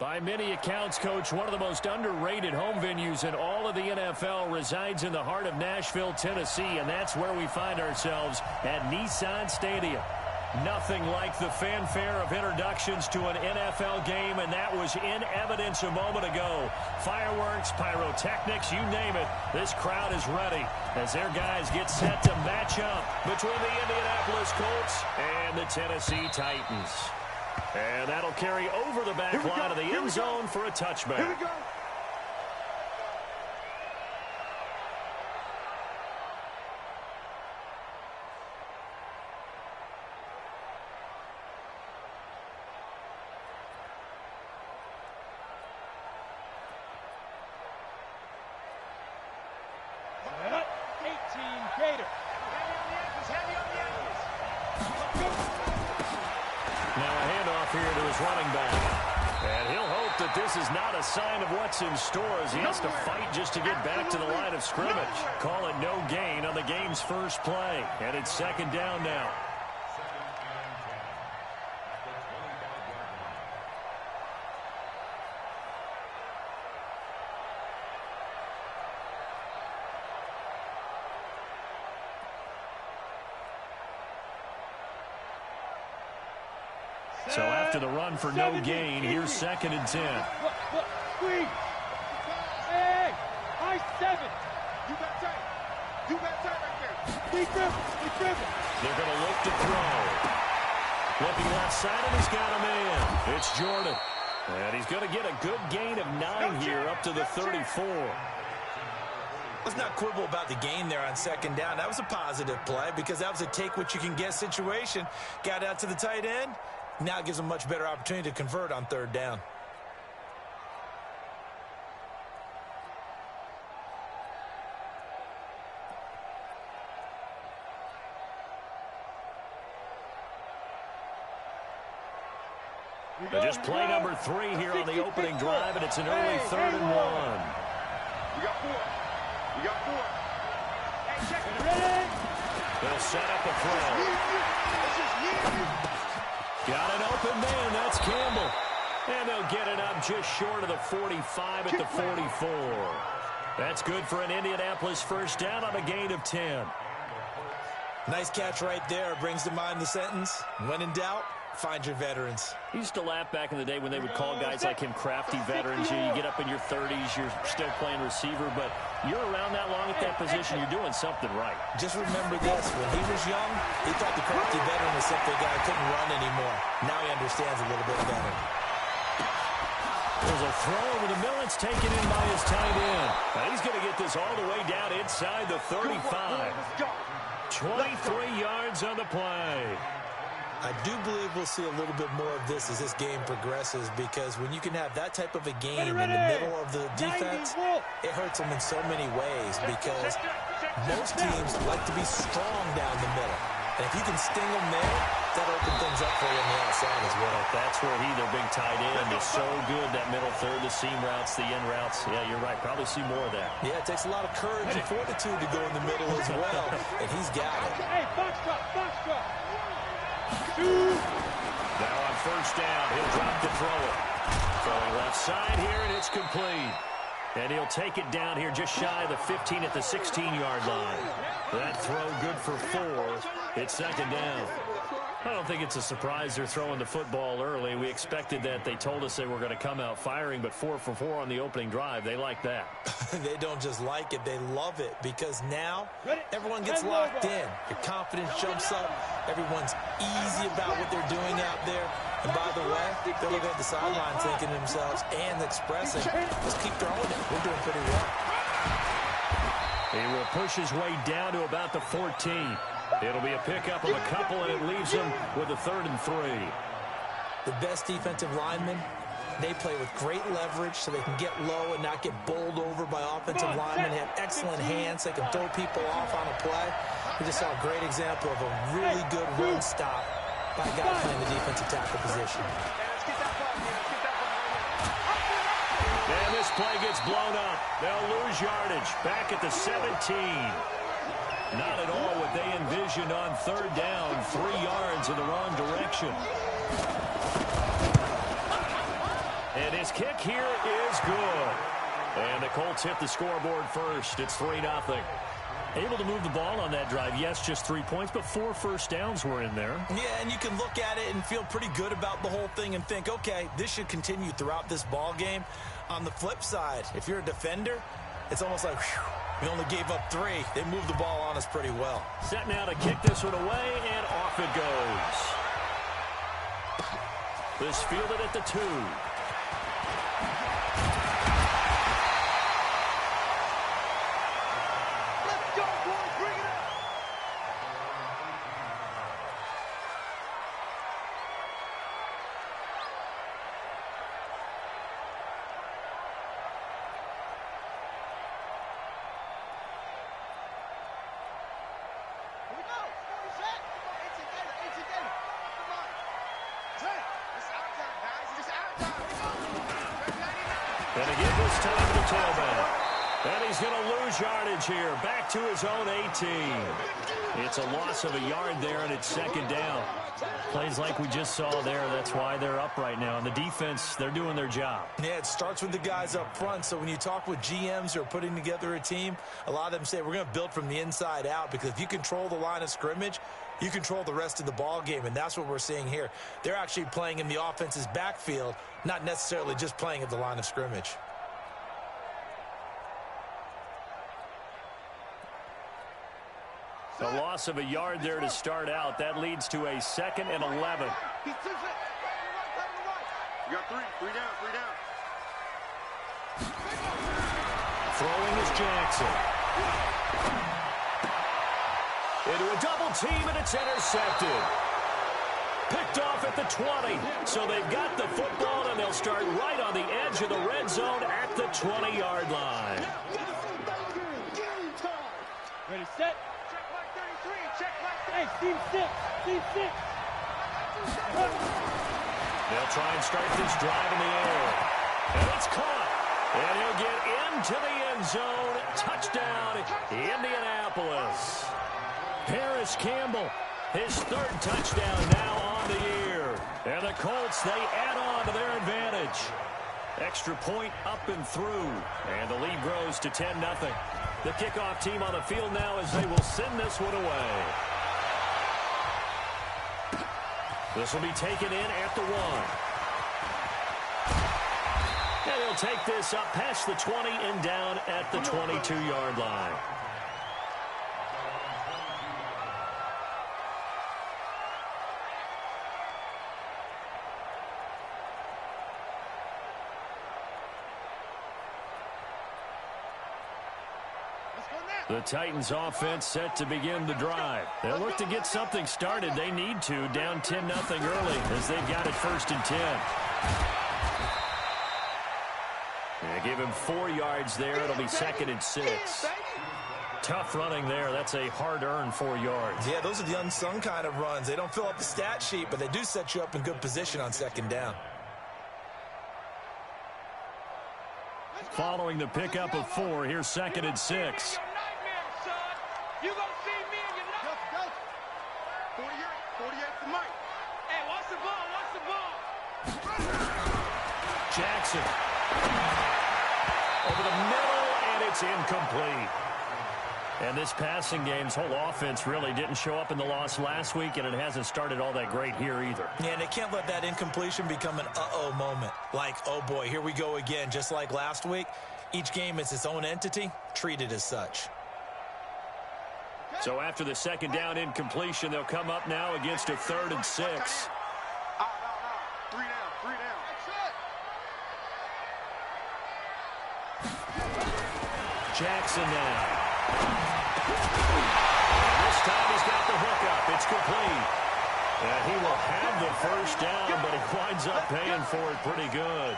By many accounts, Coach, one of the most underrated home venues in all of the NFL resides in the heart of Nashville, Tennessee, and that's where we find ourselves at Nissan Stadium. Nothing like the fanfare of introductions to an NFL game, and that was in evidence a moment ago. Fireworks, pyrotechnics, you name it. This crowd is ready as their guys get set to match up between the Indianapolis Colts and the Tennessee Titans. And that'll carry over the back line of the end zone for a touchback. Here we go. Running back. And he'll hope that this is not a sign of what's in store as he has to fight just to get back to the line of scrimmage. Call it no gain on the game's first play. And it's second down now. So after the run for no gain, here's second and 10. Hey, high 7. You got time. You got time right there. He dribble. They're going to look to throw. Looking left side, and he's got a man. It's Jordan. And he's going to get a good gain of 9 here up to the 34. Let's not quibble about the gain there on second down. That was a positive play because that was a take-what-you-can-get situation. Got out to the tight end. Now it gives them a much better opportunity to convert on third down. Just play number 3 here on the opening drive, and it's an early 3rd and 1. We got 4. We got 4. They'll set up a throw. Got an open man. That's Campbell. And they'll get it up just short of the 45 at the 44. That's good for an Indianapolis first down on a gain of 10. Nice catch right there. Brings to mind the sentence, when in doubt, find your veterans. I used to laugh back in the day when they would call guys like him crafty veterans. You get up in your 30s, you're still playing receiver, but you're around that long at that position, you're doing something right. Just remember this, when he was young, he thought the crafty veteran was simply a guy who couldn't run anymore. Now he understands a little bit better. There's a throw over the middle. It's taken in by his tight end. Now he's going to get this all the way down inside the 35. 23 yards on the play. I do believe we'll see a little bit more of this as this game progresses, because when you can have that type of a game in the middle of the defense, it hurts them in so many ways, because most teams like to be strong down the middle. And if you can sting them there, that opens things up for you on the outside as well. That's where their big tight end, is so good, that middle third, the seam routes, the end routes. Yeah, you're right. Probably see more of that. Yeah, it takes a lot of courage and fortitude to go in the middle as well, and he's got it. Hey, box drop. Now on first down, he'll drop to throw it. Throwing left side here, and it's complete. And he'll take it down here just shy of the 15 at the 16-yard line. That throw good for 4. It's second down. I don't think it's a surprise they're throwing the football early. We expected that. They told us they were going to come out firing, but 4 for 4 on the opening drive. They like that. They don't just like it, they love it, because now everyone gets locked in. Your confidence jumps up. Everyone's easy about what they're doing out there. And by the way, they're looking at the sideline thinking to themselves and expressing, let's keep throwing it. We're doing pretty well. He will push his way down to about the 14. It'll be a pickup of a couple, and it leaves him with a 3rd and 3. The best defensive linemen, they play with great leverage so they can get low and not get bowled over by offensive linemen. They have excellent hands. They can throw people off on a play. We just saw a great example of a really good run stop by a guy playing the defensive tackle position. And this play gets blown up. They'll lose yardage back at the 17. Not at all what they envisioned on third down. 3 yards in the wrong direction. And it's kick here is good. And the Colts hit the scoreboard first. It's 3-0. Able to move the ball on that drive. Yes, just 3 points, but 4 first downs were in there. Yeah, and you can look at it and feel pretty good about the whole thing and think, okay, this should continue throughout this ball game. On the flip side, if you're a defender, it's almost like, whew, we only gave up 3. They moved the ball on us pretty well. Set now to kick this one away, and off it goes. This fielded at the 2. And again this time to the tailback. And he's going to lose yardage here. Back to his own 18. It's a loss of a yard there, and it's second down. Plays like we just saw there. That's why they're up right now. And the defense, they're doing their job. Yeah, it starts with the guys up front. So when you talk with GMs who are putting together a team, a lot of them say we're going to build from the inside out, because if you control the line of scrimmage, you control the rest of the ball game, and that's what we're seeing here. They're actually playing in the offense's backfield, not necessarily just playing at the line of scrimmage. A loss of a yard there to start out. That leads to a 2nd and 11. You got 3 down. Throwing is Jackson. Into a double team, and it's intercepted. Picked off at the 20. So they've got the football, and they'll start right on the edge of the red zone at the 20-yard line. Ready, set. Hey, Steve 6. They'll try and start this drive in the air. And it's caught. And he'll get into the end zone. Touchdown, Indianapolis. Paris Campbell, his 3rd touchdown now on the year. And the Colts, they add on to their advantage. Extra point up and through. And the lead grows to 10-0. The kickoff team on the field now as they will send this one away. This will be taken in at the 1. And he'll take this up past the 20 and down at the 22-yard line. The Titans offense set to begin the drive. They'll look to get something started. They need to, down 10-0 early as they've got it 1st and 10. They give him 4 yards there. It'll be 2nd and 6. Tough running there. That's a hard-earned 4 yards. Yeah, those are the unsung kind of runs. They don't fill up the stat sheet, but they do set you up in good position on 2nd down. Following the pickup of 4, here's 2nd and 6. You gonna see me and your nuts. 48 for Mike. Hey, watch the ball. Jackson. Over the middle, and it's incomplete. And this passing game's whole offense really didn't show up in the loss last week, and it hasn't started all that great here either. Yeah, and they can't let that incompletion become an uh-oh moment. Like, oh boy, here we go again. Just like last week, each game is its own entity, treated as such. So after the 2nd down incompletion, they'll come up now against a 3rd and 6. 3 down. Jackson now. And this time he's got the hook up. It's complete. And he will have the 1st down, but he winds up paying for it pretty good.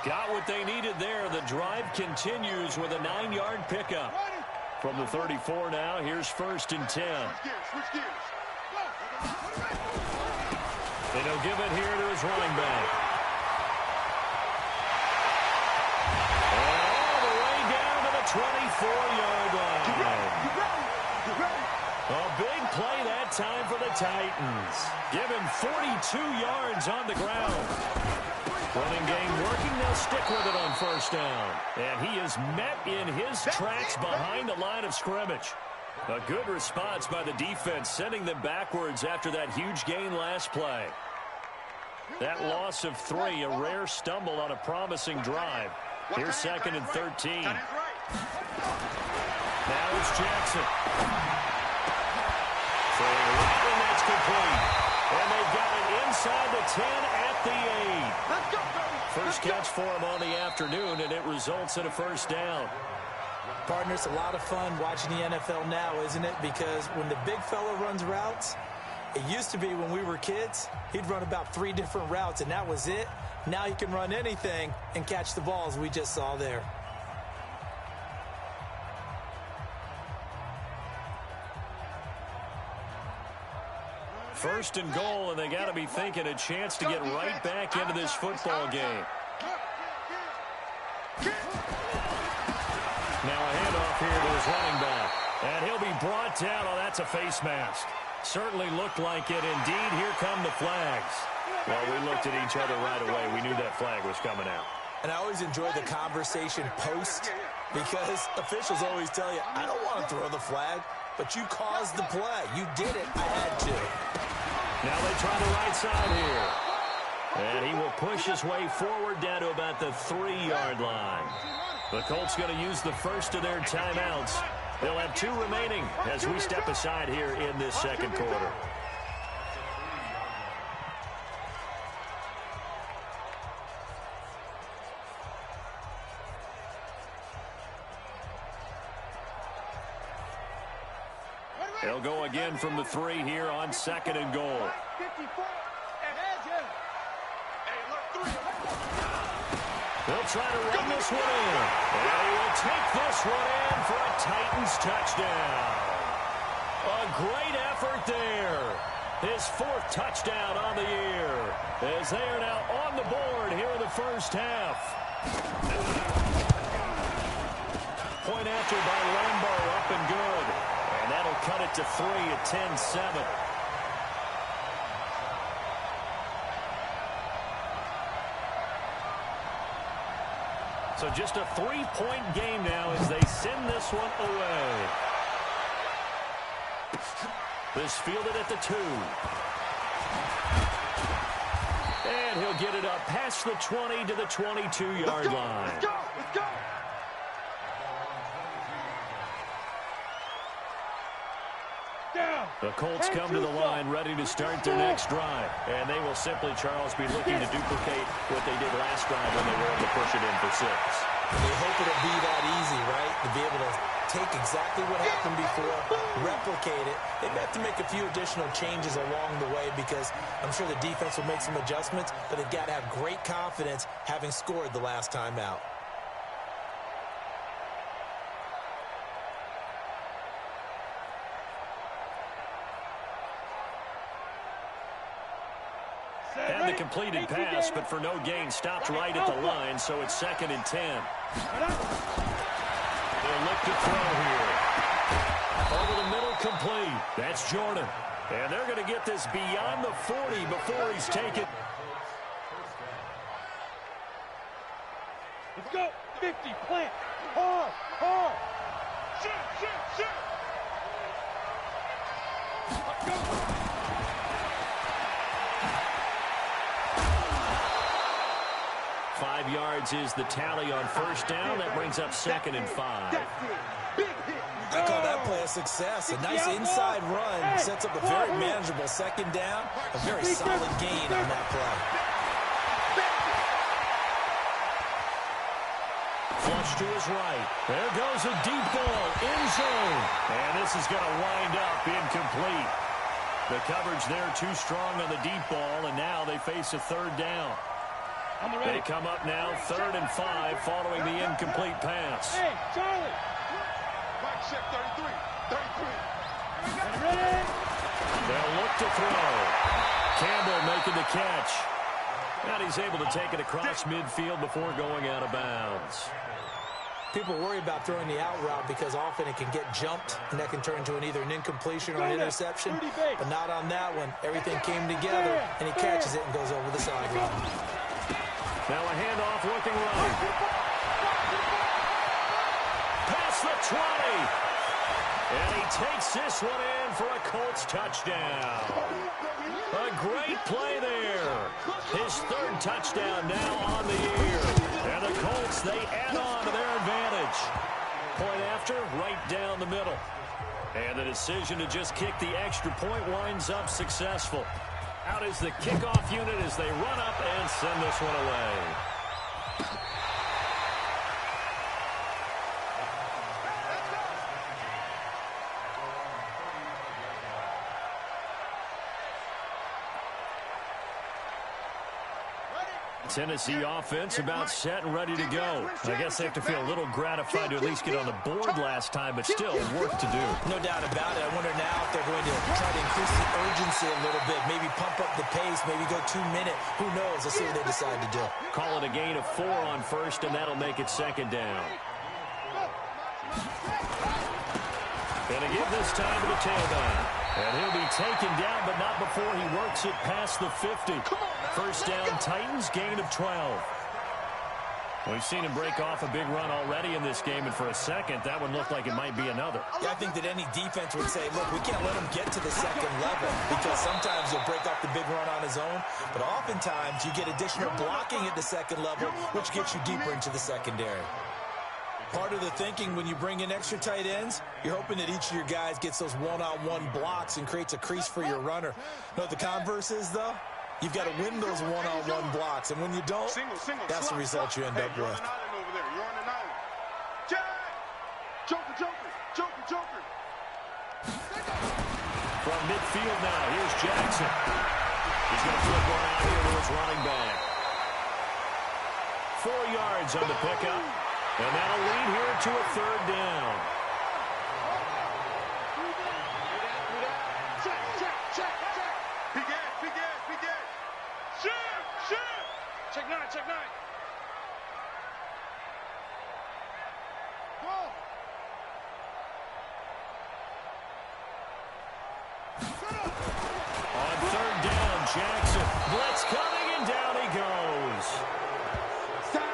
Got what they needed there. The drive continues with a 9-yard pickup. From the 34 now, here's 1st and 10. Switch gears. And he'll give it here to his running back. And all the way down to the 24-yard line. You ready? A big play that time for the Titans. Give him 42 yards on the ground. Running game working. They'll stick with it on first down. And he is met in his tracks behind the line of scrimmage. A good response by the defense, sending them backwards after that huge gain last play. That loss of 3, a rare stumble on a promising drive. Here's 2nd and 13. Now it's Jackson. And that's complete. And they've got it inside the 10 at the 8. First catch for him on the afternoon, and it results in a first down. Partner, it's a lot of fun watching the NFL now, isn't it? Because when the big fella runs routes, it used to be when we were kids, he'd run about 3 different routes, and that was it. Now he can run anything and catch the balls we just saw there. First and goal, and they got to be thinking a chance to get right back into this football game. Now a handoff here to his running back. And he'll be brought down. Oh, that's a face mask. Certainly looked like it. Indeed, here come the flags. Well, we looked at each other right away. We knew that flag was coming out. And I always enjoy the conversation post because officials always tell you, I don't want to throw the flag, but you caused the play. You did it. I had to. Now they try the right side here. And he will push his way forward down to about the 3-yard line. The Colts going to use the first of their timeouts. They'll have 2 remaining as we step aside here in this second quarter. They'll go again from the 3 here on 2nd and goal. They'll try to run this one in. And he will take this one in for a Titans touchdown. A great effort there. His 4th touchdown on the year. As they are now on the board here in the first half. Point after by Lambo, up and good. And that'll cut it to 3 at 10-7. So just a 3-point game now as they send this one away. This fielded at the 2. And he'll get it up past the 20 to the 22-yard line. Let's go! Let's go! The Colts come to the line ready to start their next drive. And they will simply, Charles, be looking to duplicate what they did last drive when they were able to push it in for 6. They hope it'll be that easy, right? To be able to take exactly what happened before, replicate it. They have to make a few additional changes along the way because I'm sure the defense will make some adjustments, but they've got to have great confidence having scored the last time out. And the completed pass, but for no gain, stopped right at the line, so it's 2nd and 10. They'll look to throw here. Over the middle, complete. That's Jordan. And they're going to get this beyond the 40 before he's taken. Let's go. 50, plant. Hard, hard. Shoot, shoot, shoot. Let's go. 5 yards is the tally on first down. That brings up 2nd and 5. I call that play a success. A nice inside run sets up a very manageable 2nd down. A very solid gain on that play. Flush to his right. There goes a deep ball in zone. And this is going to wind up incomplete. The coverage there too strong on the deep ball, and now they face a 3rd down. They come up now 3rd and 5 following the incomplete pass. Hey, Charlie. Mike check 33. 33. Ready? They'll look to throw. Campbell making the catch. And he's able to take it across midfield before going out of bounds. People worry about throwing the out route because often it can get jumped, and that can turn into either an incompletion or an interception. But not on that one. Everything came together, and he catches it and goes over the sideline. Now a handoff looking right. Past the 20. And he takes this one in for a Colts touchdown. A great play there. His third touchdown now on the year. And the Colts, they add on to their advantage. Point after, right down the middle. And the decision to just kick the extra point winds up successful. Out is the kickoff unit as they run up and send this one away. Tennessee offense about set and ready to go. I guess they have to feel a little gratified to at least get on the board last time, but still work to do. No doubt about it. I wonder now if they're going to try to increase the urgency a little bit, maybe pump up the pace, maybe go 2 minutes. Who knows? Let's see what they decide to do. Call it a gain of 4 on first, and that'll make it second down. And a give this time to the tailback. And he'll be taken down, but not before he works it past the 50. First down, Titans, gain of 12. We've seen him break off a big run already in this game, and for a second, that one looked like it might be another. Yeah, I think that any defense would say, look, we can't let him get to the second level, because sometimes he'll break off the big run on his own, but oftentimes you get additional blocking at the second level, which gets you deeper into the secondary. Part of the thinking when you bring in extra tight ends, you're hoping that each of your guys gets those one-on-one blocks and creates a crease for your runner. Know what the converse is, though? You've got to win those one-on-one blocks, and when you don't, that's the result you end up with. You're on an island over there. You're on an island. Joker, Joker, Joker, Joker. From midfield now, here's Jackson. He's going to flip one out here to his running back. 4 yards on the pickup. And that'll lead here to a third down. Check. Begin. Shoot. Check 9. Go. On third down, Jackson. Blitz coming, and down he goes.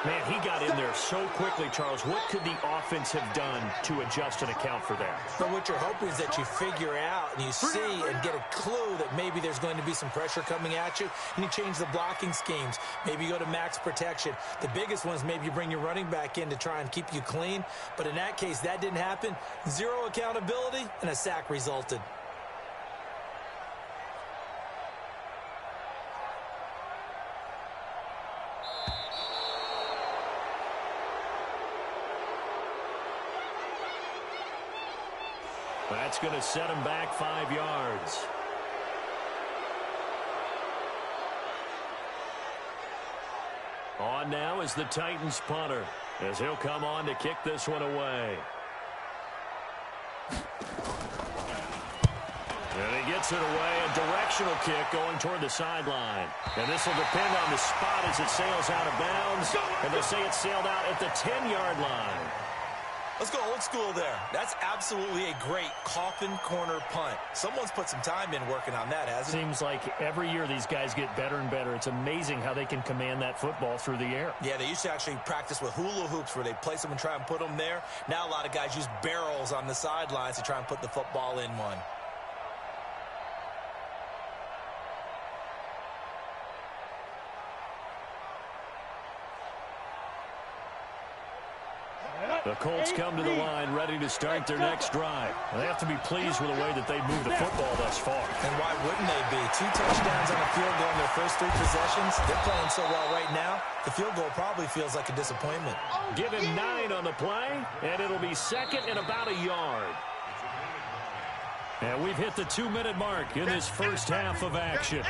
Man, he got in there so quickly, Charles. What could the offense have done to adjust and account for that? But what you're hoping is that you figure out and you see and get a clue that maybe there's going to be some pressure coming at you, and you change the blocking schemes. Maybe you go to max protection. The biggest one is maybe you bring your running back in to try and keep you clean. But in that case, that didn't happen. 0 accountability, and a sack resulted. That's going to set him back 5 yards. On now is the Titans punter, as he'll come on to kick this one away. And he gets it away, a directional kick going toward the sideline. And this will depend on the spot as it sails out of bounds. And they'll say it sailed out at the 10-yard line. Let's go old school there. That's absolutely a great coffin corner punt. Someone's put some time in working on that, hasn't it? Seems like every year these guys get better and better. It's amazing how they can command that football through the air. Yeah, they used to actually practice with hula hoops where they place them and try and put them there. Now a lot of guys use barrels on the sidelines to try and put the football in one. The Colts come to the line ready to start their next drive. They have to be pleased with the way that they've moved the football thus far. And why wouldn't they be? 2 touchdowns on the field goal in their first 3 possessions. They're playing so well right now, the field goal probably feels like a disappointment. Give him 9 on the play, and it'll be second and about a yard. And we've hit the 2-minute mark in this first half of action.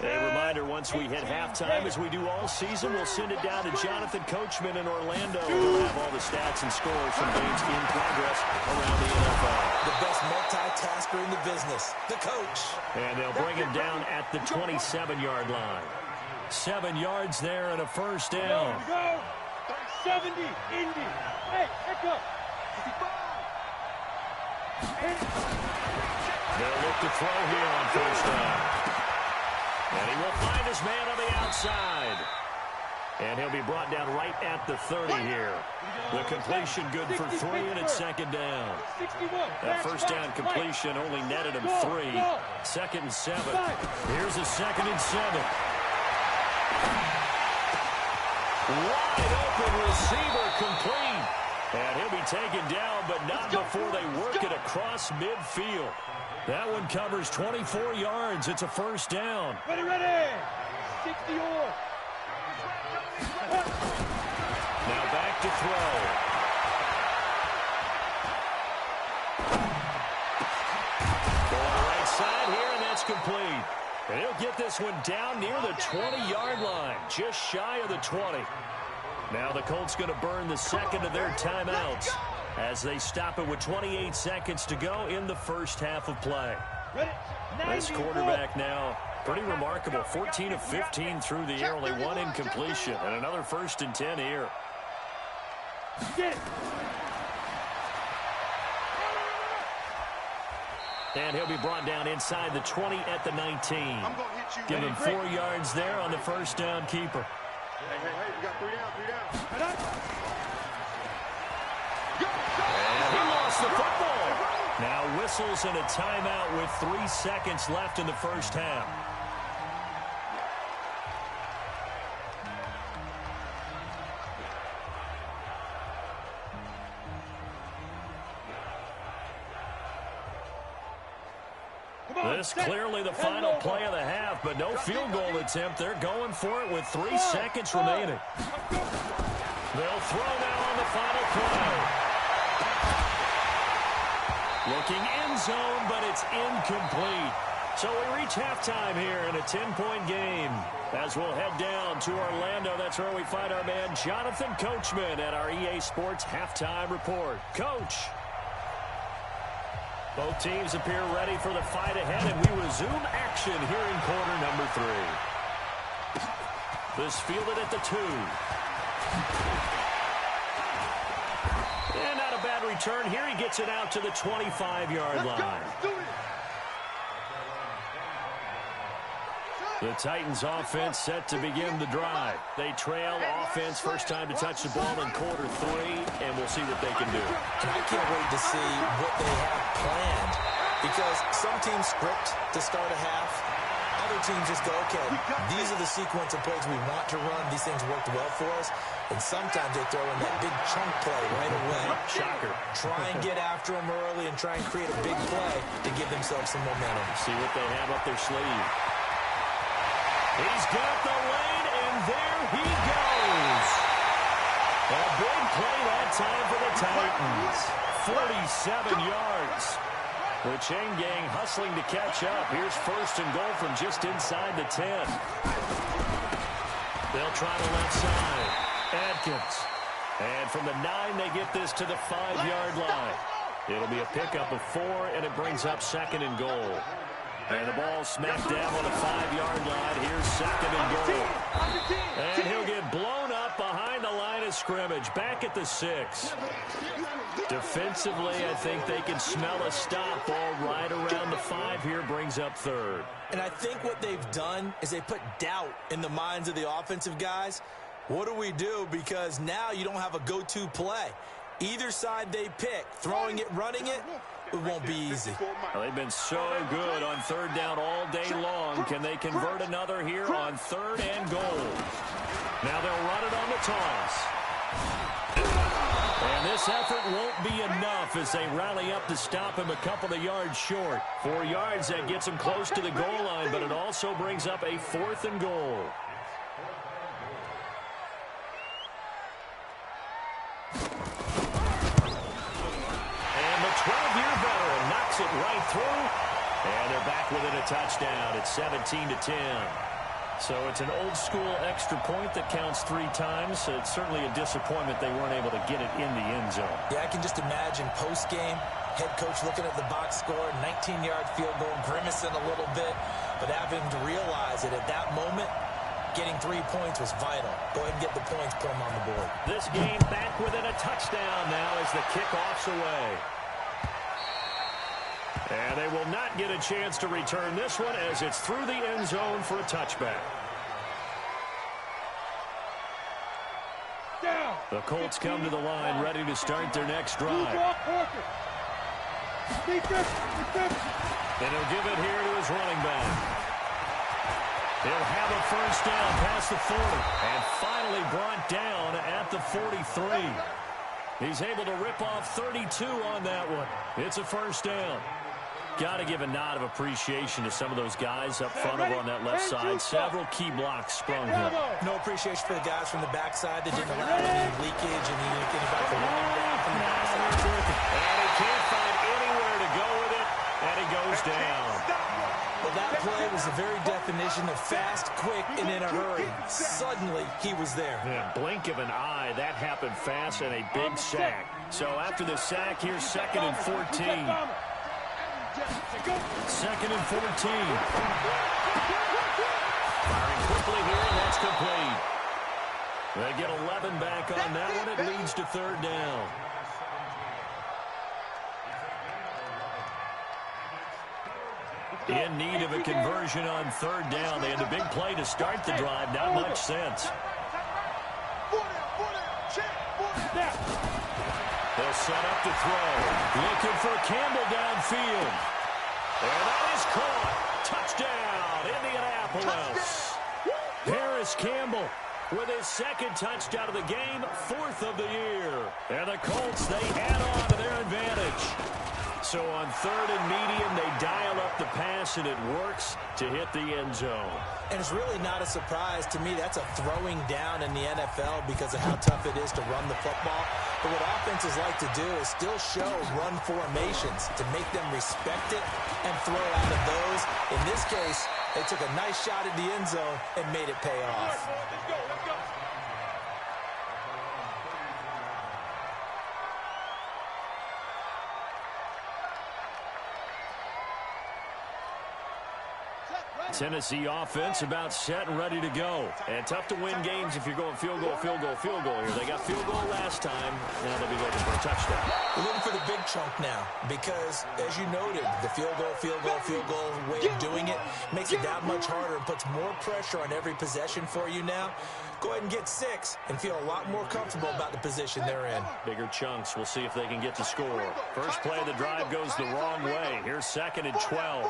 A reminder, once we hit halftime, as we do all season, we'll send it down to Jonathan Coachman in Orlando. We'll have all the stats and scores from games in progress around the NFL. The best multitasker in the business, the coach. And they'll bring him down at the 27-yard line. 7 yards there and a first down. Go. 70, Indy. Hey, echo. They'll look to throw here on first down. And he will find his man on the outside. And he'll be brought down right at the 30 here. The completion good for 3, and it's second down. That first down completion only netted him 3. 2nd and 7. Here's a 2nd and 7. Wide open receiver complete. And he'll be taken down, but not before they work it across midfield. That one covers 24 yards. It's a first down. Ready. 60-yard. Now back to throw. Going right side here, and that's complete. And he'll get this one down near the 20-yard line, just shy of the 20. Now the Colts going to burn the second of their timeouts as they stop it with 28 seconds to go in the first half of play. This quarterback now, pretty remarkable. 14 of 15 through the air, only 1 incompletion, and another 1st and 10 here. And he'll be brought down inside the 20 at the 19. Give him 4 yards there on the first down keeper. Hey, we got 3 down. And he lost the football. Now whistles and a timeout with 3 seconds left in the first half. This clearly the final play of the half, but no field goal attempt. They're going for it with 3 seconds remaining. They'll throw now on the final play. Looking end zone, but it's incomplete. So we reach halftime here in a 10-point game. As we'll head down to Orlando, that's where we find our man Jonathan Coachman at our EA Sports Halftime Report. Coach. Both teams appear ready for the fight ahead, and we resume action here in quarter number 3. This fielded at the 2. And not a bad return here. He gets it out to the 25-yard line. The Titans offense set to begin the drive. They trail offense, first time to touch the ball in quarter 3, and we'll see what they can do. And I can't wait to see what they have planned, because some teams script to start a half. Other teams just go, okay, these are the sequence of plays we want to run. These things worked well for us. And sometimes they throw in that big chunk play right away. Shocker. Try and get after them early and try and create a big play to give themselves some momentum. See what they have up their sleeve. He's got the lane, and there he goes. A big play that time for the Titans. 47 yards. The chain gang hustling to catch up. Here's first and goal from just inside the 10. They'll try the left side. Adkins. And from the 9, they get this to the 5-yard line. It'll be a pickup of 4, and it brings up second and goal. And the ball smacked down on the 5-yard line. Here's second and goal. And he'll get blown up behind the line of scrimmage. Back at the 6. Defensively, I think they can smell a stop ball right around the 5 here. Brings up third. And I think what they've done is they put doubt in the minds of the offensive guys. What do we do? Because now you don't have a go-to play. Either side they pick, throwing it, running it, it won't be easy. Well, they've been so good on third down all day long. Can they convert another here on third and goal? Now they'll run it on the toss. And this effort won't be enough as they rally up to stop him a couple of yards short. 4 yards, that gets him close to the goal line, but it also brings up a 4th and goal. And the 12-year veteran knocks it right through. And they're back within a touchdown. It's 17-10. So it's an old-school extra point that counts 3 times. So it's certainly a disappointment they weren't able to get it in the end zone. Yeah, I can just imagine post-game, head coach looking at the box score, 19-yard field goal, grimacing a little bit, but having to realize that at that moment, getting 3 points was vital. Go ahead and get the points, put them on the board. This game back within a touchdown now as the kickoff's away. And they will not get a chance to return this one as it's through the end zone for a touchback. The Colts come to the line ready to start their next drive. And he'll give it here to his running back. He'll have a first down past the 40 and finally brought down at the 43. He's able to rip off 32 on that one. It's a first down. Got to give a nod of appreciation to some of those guys up front over on that left side. Several key blocks sprung here. No appreciation for the guys from the backside that didn't allow any leakage and anybody from running down from the backside. And he can't find anywhere to go with it, and he goes down. Well, that play was the very definition of fast, quick, and in a hurry. Suddenly, he was there. Yeah, blink of an eye, that happened fast, and a big sack. So after the sack, here's 2nd and 14. 2nd and 14. Firing quickly here, and that's complete. They get 11 back on that one. It leads to 3rd down. In need of a conversion on 3rd down. They had a big play to start the drive. Not much sense. They'll set up to throw. Looking for Campbell downfield. And that is caught. Touchdown, Indianapolis. Paris Campbell with his 2nd touchdown of the game, 4th of the year. And the Colts, they add on to their advantage. So on 3rd and medium, they dial up the pass, and it works to hit the end zone. And it's really not a surprise to me. That's a throwing down in the NFL because of how tough it is to run the football. But what offenses like to do is still show run formations to make them respect it and throw out of those. In this case, they took a nice shot at the end zone and made it pay off. Let's go. Tennessee offense about set and ready to go. And tough to win games if you're going field goal here. They got field goal last time. Now they'll be looking for a touchdown. We're looking for the big chunk now because, as you noted, the field goal way of doing it makes it that much harder and puts more pressure on every possession for you now. Go ahead and get 6 and feel a lot more comfortable about the position they're in. Bigger chunks. We'll see if they can get to score. First play of the drive goes the wrong way. Here's 2nd and 12.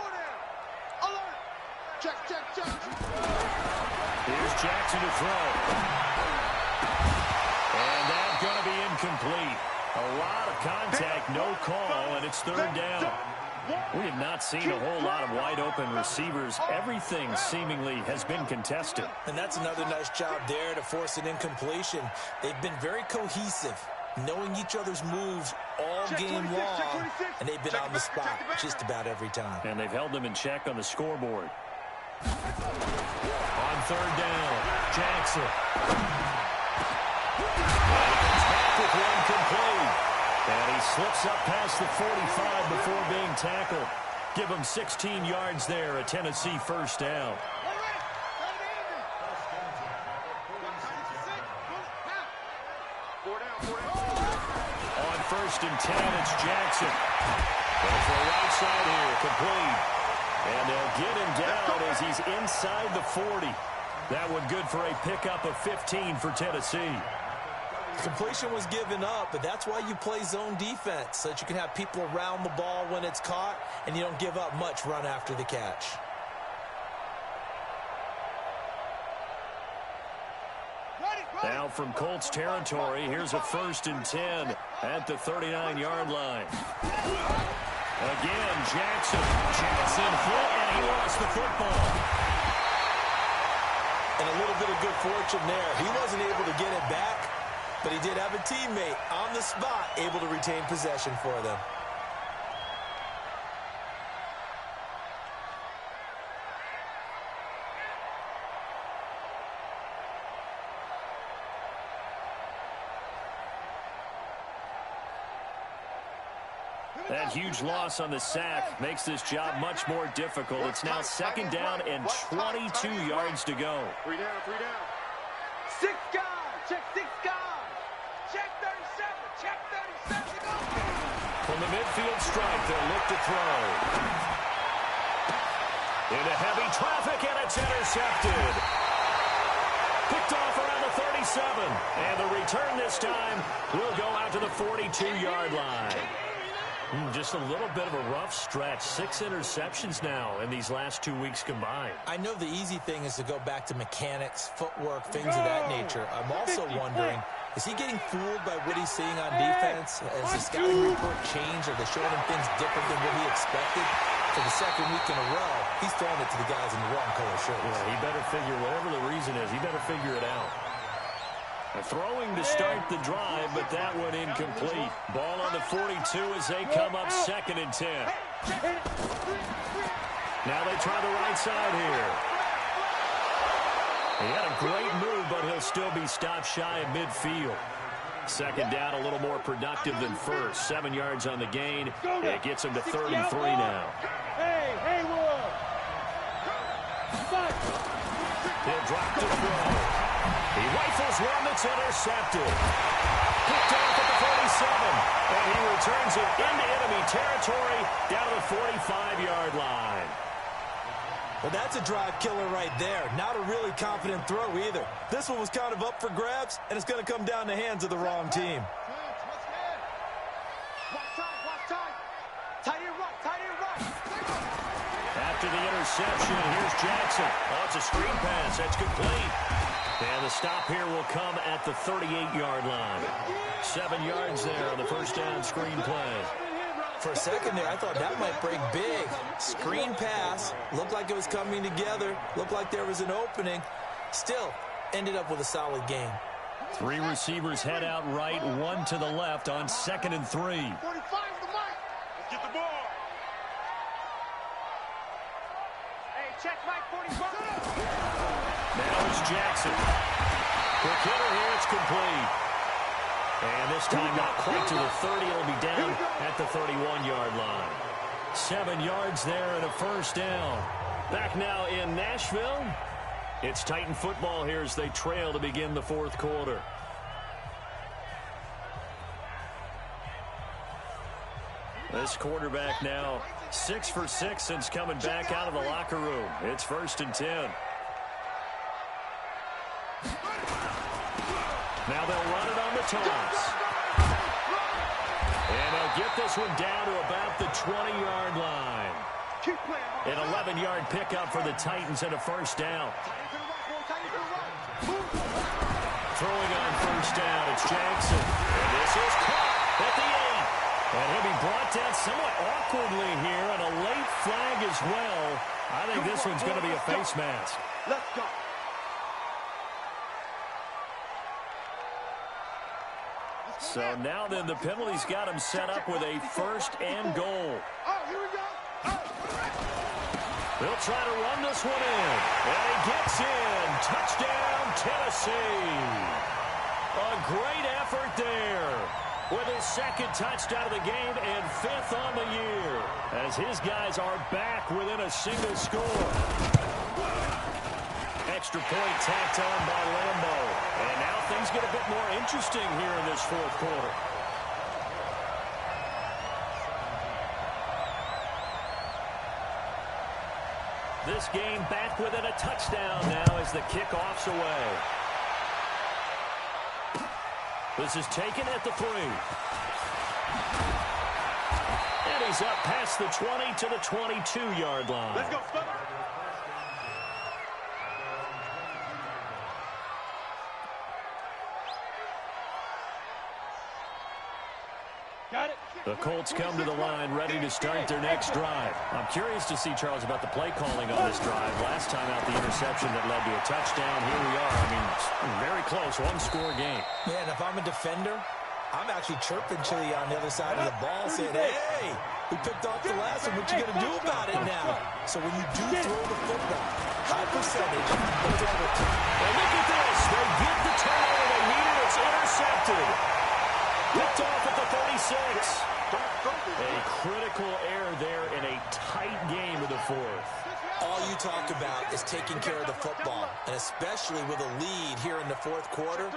Here's Jackson to throw. And that's going to be incomplete. A lot of contact, no call, and it's 3rd down. We have not seen a whole lot of wide-open receivers. Everything seemingly has been contested. And that's another nice job there to force an incompletion. They've been very cohesive, knowing each other's moves all game long, and they've been on the spot just about every time. And they've held them in check on the scoreboard. On 3rd down, Jackson. Back with one complete. And he slips up past the 45 before being tackled. Give him 16 yards there, a Tennessee first down. On 1st and 10, it's Jackson. Going for a right side here, complete. And they'll get him down as he's inside the 40. That one good for a pickup of 15 for Tennessee. Completion was given up, but that's why you play zone defense, so that you can have people around the ball when it's caught, and you don't give up much run after the catch. Now from Colts territory, here's a 1st and 10 at the 39-yard line. Again, Jackson hit, and he lost the football. And a little bit of good fortune there. He wasn't able to get it back, but he did have a teammate on the spot able to retain possession for them. That huge loss on the sack makes this job much more difficult. It's now 2nd down and 22 yards to go. 3 down. 6 guys. Check 6 guys. Check 37. Check 37. From the midfield stripe, they'll look to throw. Into heavy traffic, and it's intercepted. Picked off around the 37. And the return this time will go out to the 42-yard line. Just a little bit of a rough stretch. 6 interceptions now in these last 2 weeks combined. I know the easy thing is to go back to mechanics, footwork, things of that nature. I'm also wondering, is he getting fooled by what he's seeing on defense? Has the scouting report changed? Are they showing him things different than what he expected? For the second week in a row, he's throwing it to the guys in the wrong color shirts. Yeah, he better figure, whatever the reason is, he better figure it out. Throwing to start the drive, but that one incomplete. Ball on the 42 as they come up 2nd and 10. Now they try the right side here. He had a great move, but he'll still be stopped shy of midfield. 2nd down, a little more productive than first. 7 yards on the gain. It gets him to 3rd and 3 now. He'll drop to throw. He rifles one that's intercepted. Picked off at the 47. And he returns it into enemy territory down to the 45-yard line. Well, that's a drive killer right there. Not a really confident throw either. This one was kind of up for grabs, and it's going to come down the hands of the wrong team. After the interception, here's Jackson. Oh, it's a screen pass. That's complete. And the stop here will come at the 38-yard line. 7 yards there on the first down screen play. For a second there, I thought that might break big. Screen pass. Looked like it was coming together. Looked like there was an opening. Still, ended up with a solid game. 3 receivers head out right, 1 to the left on 2nd and 3. 45 the mic. Let's get the ball. Hey, check Mike 45. Now it's Jackson. Quick hitter here, it's complete. And this time not quite to the 30. It'll be down at the 31-yard line. 7 yards there and a first down. Back now in Nashville. It's Titan football here as they trail to begin the 4th quarter. This quarterback now 6 for 6 since coming back out of the locker room. It's 1st and 10. Now they'll run it on the toss. And they'll get this one down to about the 20-yard line. An 11-yard pickup for the Titans and a first down. Throwing on first down, it's Jackson. And this is caught at the 8. And he'll be brought down somewhat awkwardly here, and a late flag as well. I think this one's going to be a face mask. Let's go. So now then the penalty's got him set up with a 1st and goal. Oh, here we go. They'll try to run this one in. And he gets in. Touchdown, Tennessee. A great effort there. With his 2nd touchdown of the game and 5th on the year. As his guys are back within a single score. Extra point tacked on by Lambeau. And now things get a bit more interesting here in this 4th quarter. This game back within a touchdown now as the kickoff's away. This is taken at the 3. And he's up past the 20 to the 22-yard line. Let's go, Spud. Got it. The Colts come to the line ready to start their next drive. I'm curious to see, Charles, about the play calling on this drive. Last time out, the interception that led to a touchdown. Here we are. I mean, very close, 1-score game. Yeah, and if I'm a defender, I'm actually chirping Chili on the other side of the ball saying, hey, we picked off the last one. What you going to do about it now? So when you do throw the football, high percentage, but and look at this. They get the turnover they needed. It's intercepted. Picked off at the 36. A critical error there in a tight game of the 4th. all you talk about is taking care of the football, and especially with a lead here in the fourth quarter,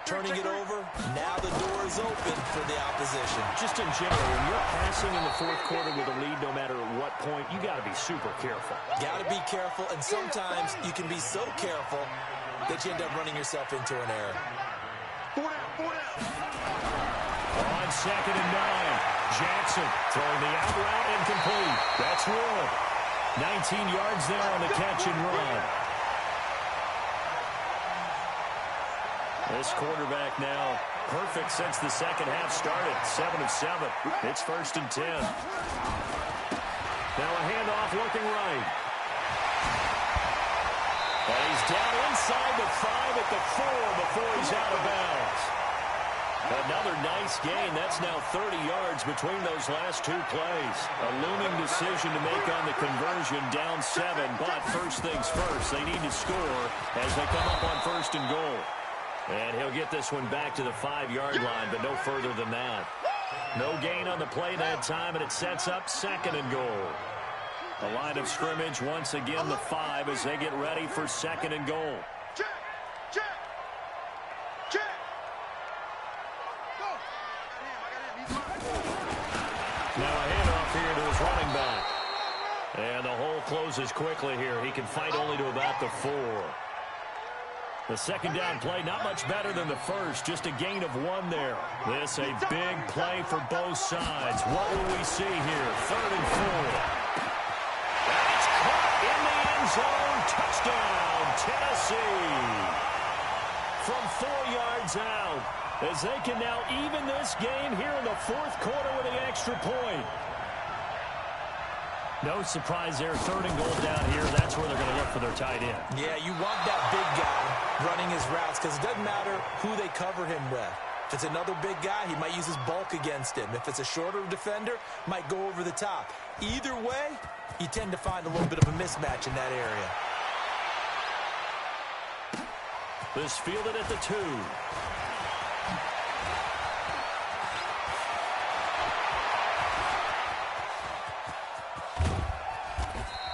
turning it over, now the door is open for the opposition. Just in general, when you're passing in the fourth quarter with a lead, no matter at what point, you got to be super careful. Got to be careful, and sometimes you can be so careful that you end up running yourself into an error. 4 down. On 2nd and 9, Jackson throwing the out route incomplete. That's one. 19 yards there on the catch and run. This quarterback now perfect since the second half started. 7 of 7. It's 1st and 10. Now a handoff looking right. And he's down inside the 5 at the 4 before he's out of bounds. Another nice gain. That's now 30 yards between those last two plays. A looming decision to make on the conversion, down 7. But first things first, they need to score as they come up on 1st and goal. And he'll get this one back to the 5-yard line, but no further than that. No gain on the play that time, and it sets up 2nd and goal. The line of scrimmage, once again, the 5 as they get ready for 2nd and goal. Check. Now a handoff here to his running back. And the hole closes quickly here. He can fight only to about the 4. The second down play, not much better than the first, just a gain of 1 there. This a big play for both sides. What will we see here? 3rd and 4. That's caught in the end zone. Touchdown, Tennessee. From 4 yards out, as they can now even this game here in the fourth quarter with the extra point. No surprise there. 3rd and goal down here. That's where they're going to look for their tight end. Yeah, you want that big guy running his routes because it doesn't matter who they cover him with. If it's another big guy, he might use his bulk against him. If it's a shorter defender, might go over the top. Either way, you tend to find a little bit of a mismatch in that area. This fielded at the 2.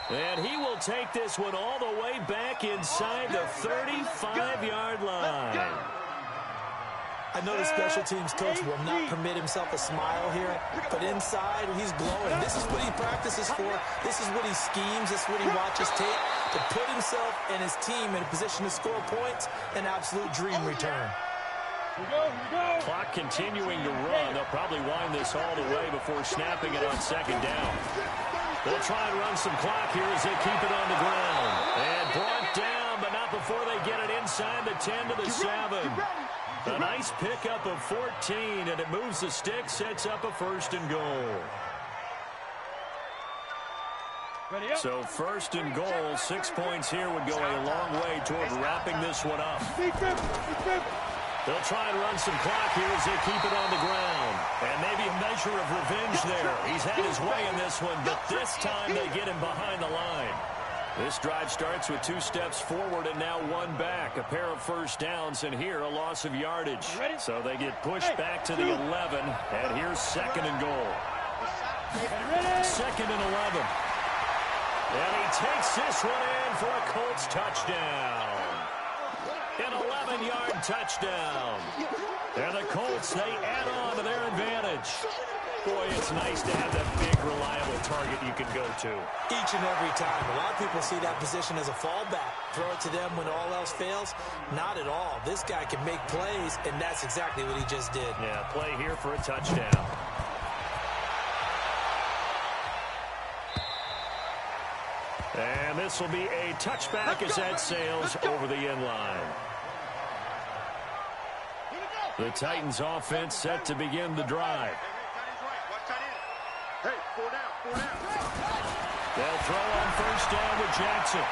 And he will take this one all the way back inside the 35-yard line. I know the special teams coach will not permit himself a smile here, but inside he's glowing. This is what he practices for. This is what he schemes. This is what he watches tape to put himself and his team in a position to score points. An absolute dream return. Here we go. Clock continuing to run. They'll probably wind this all the way before snapping it on 2nd down. They'll try and run some clock here as they keep it on the ground. And brought down, but not before they get it inside the 10 to the 7. A nice pickup of 14, and it moves the stick, sets up a 1st and goal. So 1st and goal, 6 points here would go a long way toward wrapping this one up. They'll try and run some clock here as they keep it on the ground. And maybe a measure of revenge there. He's had his way in this one, but this time they get him behind the line. This drive starts with 2 steps forward and now 1 back. A pair of 1st downs, and here a loss of yardage. So they get pushed back to the 11, and here's 2nd and goal. 2nd and 11. And he takes this one in for a Colts touchdown. An 11-yard touchdown. And the Colts, they add on to their advantage. Boy, it's nice to have that big, reliable target you can go to. Each and every time. A lot of people see that position as a fallback. Throw it to them when all else fails. Not at all. This guy can make plays, and that's exactly what he just did. Yeah, play here for a touchdown. And this will be a touchback as that sails over the end line. The Titans offense set to begin the drive. Hey, 4 down. They'll throw on 1st down with Jackson.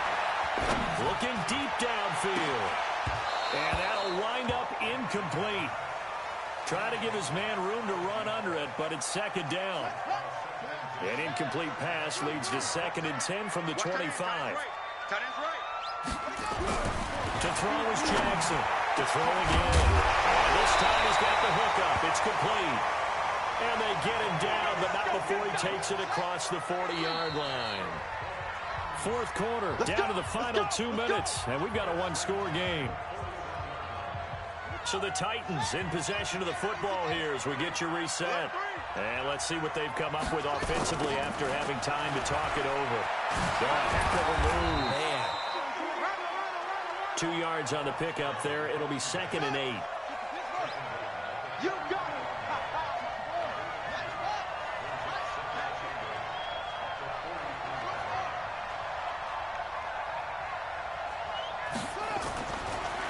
Looking deep downfield. And that'll wind up incomplete. Try to give his man room to run under it, but it's 2nd down. An incomplete pass leads to 2nd and 10 from the 25. To throw is Jackson. To throw again. And this time he's got the hookup. It's complete. And they get him down, but not before he takes it across the 40-yard line. fourth quarter, down to the final 2 minutes, and we've got a one-score game. So the Titans in possession of the football here as we get you reset. And let's see what they've come up with offensively after having time to talk it over. Heck of a move. Man. 2 yards on the pickup there. It'll be 2nd and 8. You got it.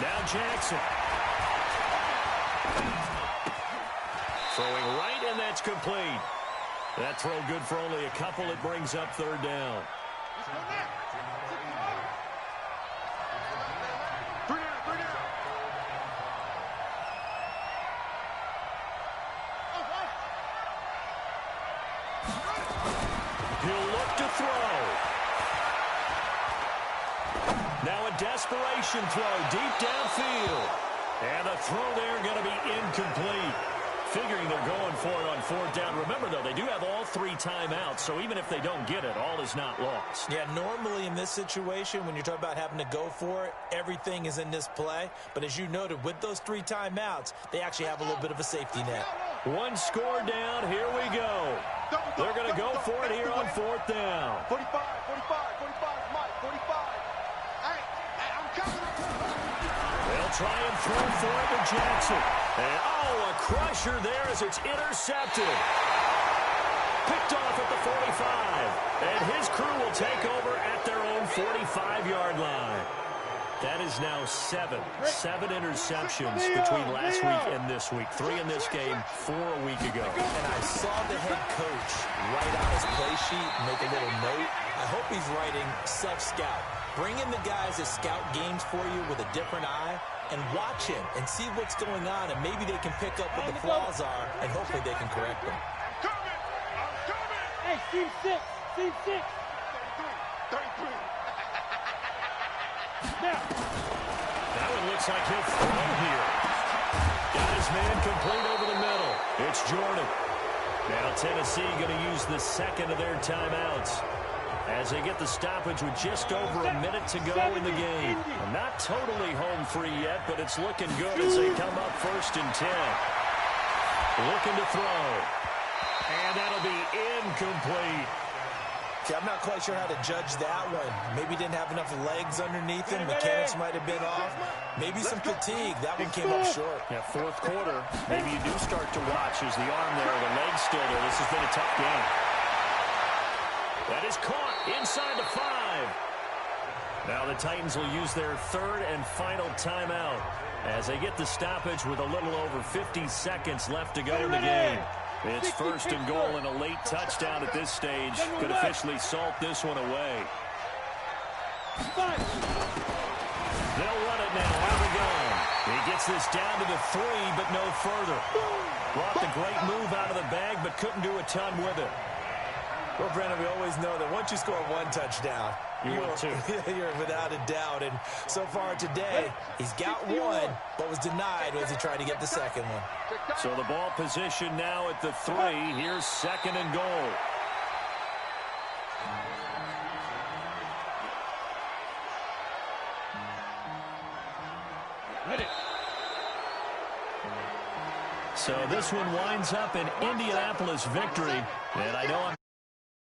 Now Jackson. Throwing right, and that's complete. That throw good for only a couple. It brings up 3rd down. He'll look to throw. Now a desperation throw deep downfield. And the throw there going to be incomplete. Figuring they're going for it on 4th down. Remember, though, they do have all 3 timeouts, so even if they don't get it, all is not lost. Yeah, normally in this situation, when you're talking about having to go for it, everything is in this play. But as you noted, with those 3 timeouts, they actually have a little bit of a safety net. 1 score down. Here we go. They're going to go for it here on 4th down. 45, Mike, 45. Hey, I'm coming. They'll try and throw for it to Jackson. And, oh, a crusher there as it's intercepted. Picked off at the 45. And his crew will take over at their own 45-yard line. That is now 7 interceptions between last week and this week. 3 in this game, 4 a week ago. And I saw the head coach write on his play sheet, make a little note. I hope he's writing self-scout. Bring in the guys that scout games for you with a different eye and watch him and see what's going on, and maybe they can pick up what the flaws are, and hopefully they can correct them. I'm coming. Hey, team 6. 33. Now. That one looks like he'll throw here. Got his man complete over the middle. It's Jordan. Now Tennessee going to use the 2nd of their timeouts as they get the stoppage with just over a minute to go in the game. Not totally home free yet, but it's looking good as they come up 1st and 10. Looking to throw. And that'll be incomplete. See, I'm not quite sure how to judge that one. Maybe didn't have enough legs underneath him. Mechanics might have been off. Maybe some fatigue. That one came up short. Yeah, 4th quarter. Maybe you do start to watch as the arm there, the leg's still there. This has been a tough game. That is caught inside the 5. Now the Titans will use their 3rd and final timeout as they get the stoppage with a little over 50 seconds left to go in the game. It's 1st and goal and a late touchdown at this stage could officially salt this one away. They'll run it now on the gun. He gets this down to the 3, but no further. Brought the great move out of the bag, but couldn't do a ton with it. Well, Brennan, we always know that once you score 1 touchdown, you're without a doubt. And so far today, he's got 1, but was denied as he tried to get the 2nd one. So the ball position now at the 3. Here's 2nd and goal. Ready. So this one winds up an Indianapolis victory. And I know I'm